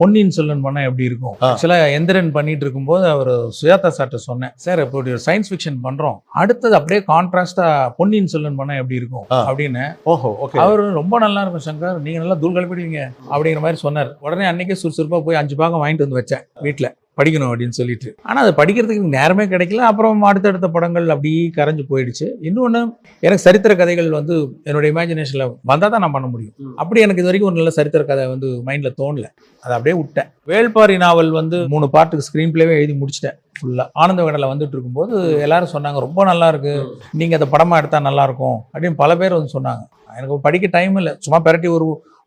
பொன்னியின் செல்வன் பண்ணால் எப்படி இருக்கும். ஆக்சுவலாக எந்திரன் பண்ணிட்டு இருக்கும்போது அவர் சுஜாதா சார்ட்ட சொன்னேன், சார் இப்போ ஒரு சயின்ஸ் ஃபிக்ஷன் பண்ணுறோம், அடுத்தது அப்படியே கான்ட்ராஸ்டாக பொன்னியின் செல்வன் பண்ணால் எப்படி இருக்கும் அப்படின்னு. அவர் ரொம்ப நல்லா இருக்கும் சங்கர், நீங்கள் நல்லா தூள் கலப்பிடுவீங்க அப்படிங்கிற மாதிரி சொன்னார். உடனே அன்னைக்கே சுறுசுறுப்பாக போய் 5 பாகம் வாங்கிட்டு வந்து வச்சேன் வீட்டில் படிக்கணும் அப்படின்னு சொல்லிட்டு. ஆனால் அது படிக்கிறதுக்கு நேரமே கிடைக்கல. அப்புறம் அடுத்தடுத்த படங்கள் அப்படி கரைஞ்சு போயிடுச்சு. இன்னொன்று, எனக்கு சரித்திர கதைகள் வந்து என்னோட இமேஜினேஷனில் வந்தால் தான் நான் பண்ண முடியும். அப்படி எனக்கு இது வரைக்கும் ஒரு நல்ல சரித்திர கதை வந்து மைண்டில் தோணல, அதை அப்படியே விட்டேன். வேள்பாரி நாவல் வந்து 3 பார்ட்டுக்கு ஸ்க்ரீன் பிளேவே எழுதி முடிச்சிட்டேன் ஃபுல்லாக. ஆனந்த விகடனில் வந்துட்டு இருக்கும்போது எல்லாரும் சொன்னாங்க ரொம்ப நல்லா இருக்கு, நீங்கள் அதை படமாக எடுத்தால் நல்லா இருக்கும் அப்படின்னு பல பேர் வந்து சொன்னாங்க. எனக்கு படிக்க டைம் இல்லை, சும்மா பெரட்டி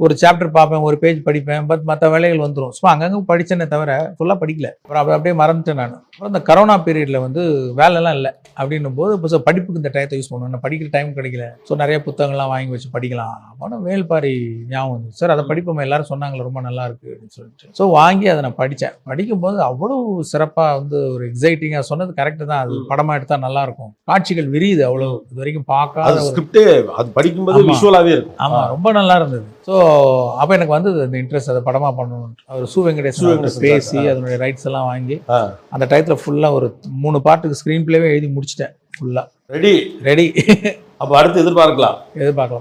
ஒரு சாப்டர் பார்ப்பேன், ஒரு பேஜ் படிப்பேன், பட் மற்ற வேலைகள் வந்துடும். சும்மா அங்கங்கே படித்தேனே தவிர ஃபுல்லாக படிக்கல. அப்புறம் அப்படியே மறந்துட்டேன் நான். அப்புறம் இந்த கரோனா பீரியடில் வந்து வேலைலாம் இல்லை அப்படின்னும் போது இப்போ படிப்புக்கு இந்த டயத்தை யூஸ் பண்ணுவேன். படிக்கிற டைம் கிடைக்கல, ஸோ நிறைய புத்தகங்கள்லாம் வாங்கி வச்சு படிக்கலாம். அப்புறம் வேள்பாரி ஞாபகம் வந்து, சார் அதை படிப்போம், எல்லாரும் சொன்னாங்களே ரொம்ப நல்லா இருக்குது அப்படின்னு சொல்லிட்டு. ஸோ வாங்கி அதை நான் படித்தேன். படிக்கும்போது அவ்வளோ சிறப்பாக வந்து ஒரு எக்ஸைட்டிங்காக, சொன்னது கரெக்டு தான், அது படமாக எடுத்தால் நல்லாயிருக்கும், காட்சிகள் விரியுது, அவ்வளோ இது வரைக்கும் பார்க்காத ஸ்கிரிப்டே அது படிக்கும்போது விஷுவலாகவே இருக்கும். ஆமாம், ரொம்ப நல்லா இருந்தது. ஸோ அப்போ எனக்கு வந்து இந்த இன்ட்ரெஸ்ட், அதை படமாக பண்ணணும். அவர் சு வெங்கடேசன் பேசி அதனுடைய ரைட்ஸ் எல்லாம் வாங்கி அந்த டயத்தில் ஃபுல்லாக ஒரு 3 பார்ட்டுக்கு ஸ்க்ரீன் பிளேவே எழுதி முடிச்சிட்டேன் ஃபுல்லாக. ரெடி. அப்போ அடுத்து எதிர்பார்க்கலாம்.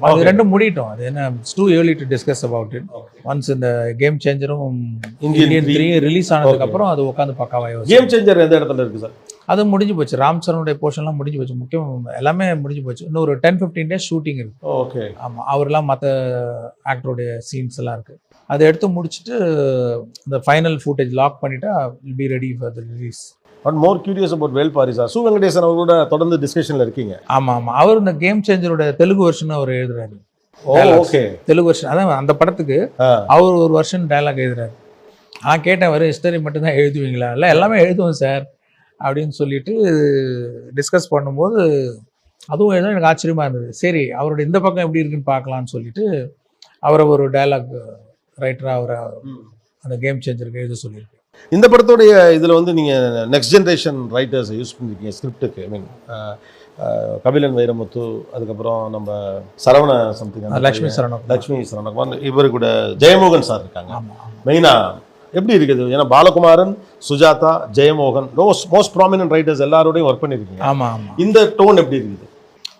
அது ரெண்டும் முடிட்டோம். அது என்ன, it's too early to discuss about it. Once இந்த கேம் சேஞ்சரும் இந்தியன் 3 ரிலீஸ் ஆனதுக்கப்புறம் அது உட்காந்து பக்காவாக. கேம் சேஞ்சர் எந்த இடத்துல இருக்குது சார்? அது முடிஞ்சு போச்சு. ராம் சரணுடைய போர்ஷன்லாம் முடிஞ்சு போச்சு, முக்கியம் எல்லாமே முடிஞ்சு போச்சு. இன்னும் ஒரு 10-15 டேஸ் ஷூட்டிங் இருக்கு. ஓகே. ஆமாம், அவரெல்லாம் மற்ற ஆக்டருடைய சீன்ஸ் எல்லாம் இருக்குது. அதை எடுத்து முடிச்சுட்டு இந்த ஃபைனல் ஃபுட்டேஜ் லாக் பண்ணிட்டா will be ready for the release. But more curious about Velpari sir. Su Venkatesan அவரோட தொடர்ந்து டிஸ்கஷனில் இருக்கீங்க. ஆமாம், அவர் இந்த கேம் சேஞ்சரோட தெலுங்கு வெர்ஷன் அவர் எழுதுறாரு. Okay, Telugu version. அதான் அந்த படத்துக்கு அவர் ஒரு வருஷன் டைலாக் எழுதுறாரு. நான் கேட்டேன், வரும் ஹிஸ்டரி மட்டும்தான் எழுதுவீங்களா? இல்லை, எல்லாமே எழுதுவோம் சார் அப்படின்னு சொல்லிட்டு டிஸ்கஸ் பண்ணும்போது அதுவும் எதுவும் எனக்கு ஆச்சரியமாக இருந்தது. சரி, அவரோட இந்த பக்கம் எப்படி இருக்குன்னு பார்க்கலான்னு சொல்லிட்டு அவரை ஒரு டயலாக் ரைட்டராக அவரை அந்த கேம் சேஞ்சருக்கு எழுத சொல்லியிருக்கு. இந்த படத்தோடைய இதில் வந்து நீங்கள் நெக்ஸ்ட் ஜென்ரேஷன் ரைட்டர்ஸை யூஸ் பண்ணியிருக்கீங்க ஸ்கிரிப்டுக்கு. ஐ மீன் கபிலன் வைரமுத்து, அதுக்கப்புறம் நம்ம சரவண சம்திங், லக்ஷ்மி சரவணகுமார், இவரு கூட ஜெயமோகன் சார் இருக்காங்க மெயினாக. எப்படி இருக்குது? ஏன்னா Balakumaran, Sujatha, Jeyamohan, most prominent writers எல்லாரோடையும் ஒர்க் பண்ணியிருக்கீங்க. ஆமாம். இந்த டோன் எப்படி இருக்குது?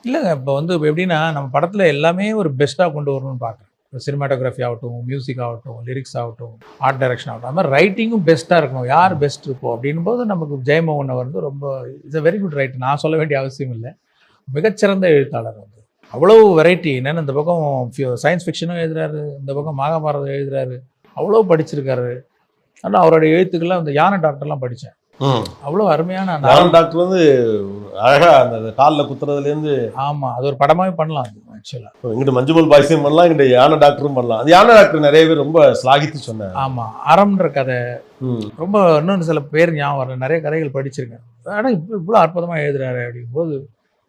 இல்லைங்க, இப்போ வந்து எப்படின்னா நம்ம படத்தில் எல்லாமே ஒரு பெஸ்ட்டாக கொண்டு வரணும்னு பார்க்குறேன். சினிமாட்டோகிராஃபி ஆகட்டும், மியூசிக் ஆகட்டும், லிரிக்ஸ் ஆகட்டும், ஆர்ட் டைரக்ஷன் ஆகட்டும், அது மாதிரி ரைட்டிங்கும் பெஸ்ட்டாக இருக்கணும். யார் பெஸ்ட் இருக்கும் அப்படின்னும் போது நமக்கு ஜெயமோகன் வந்து ரொம்ப it's a very good writer. நான் சொல்ல வேண்டிய அவசியம் இல்லை, மிகச்சிறந்த எழுத்தாளர். வந்து அவ்வளோ வெரைட்டி. என்னென்னு இந்த பக்கம் சயின்ஸ் ஃபிக்ஷனும் எழுதுறாரு, இந்த பக்கம் மகாபாரதம் எழுதுறாரு, அவ்வளோ படிச்சிருக்காரு. ஆனால் அவருடைய எழுத்துக்கெல்லாம் அந்த யானை டாக்டர்லாம் படித்தேன், அவ்வளோ அருமையான. டாக்டர் வந்து அழகாக அந்த காலில் குத்துறதுலேருந்து. ஆமாம், அது ஒரு படமாகவே பண்ணலாம். அது ஆக்சுவலாக இங்கிட்ட மஞ்சுமல் பாய்ஸும் பண்ணலாம், இங்கிட்ட யானை டாக்டரும் பண்ணலாம். அது யானை டாக்டர் நிறைய பேர் ரொம்ப ஸ்லாகித்து சொன்னேன். ஆமாம், அறம்ன்ற கதை ரொம்ப, இன்னொன்று சில பேர் ஞாபகம் வரல, நிறைய கதைகள் படிச்சிருக்கேன். ஆனால் இவ்வளோ அற்புதமாக எழுதுறாரு அப்படிங்கும்போது,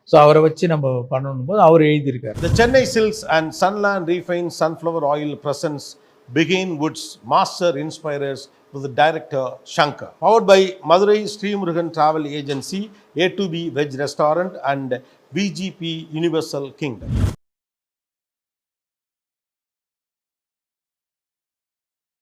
ஸோ அவரை வச்சு நம்ம பண்ணணும் போது அவர் எழுதியிருக்காரு. The Chennai Silks and Sunland Refined Sunflower Oil presents Begin Woods Master Inspirers with the director Shankar. Powered by Madurai Sri Murugan Travel Agency, A2B Veg Restaurant and BGP Universal Kingdom.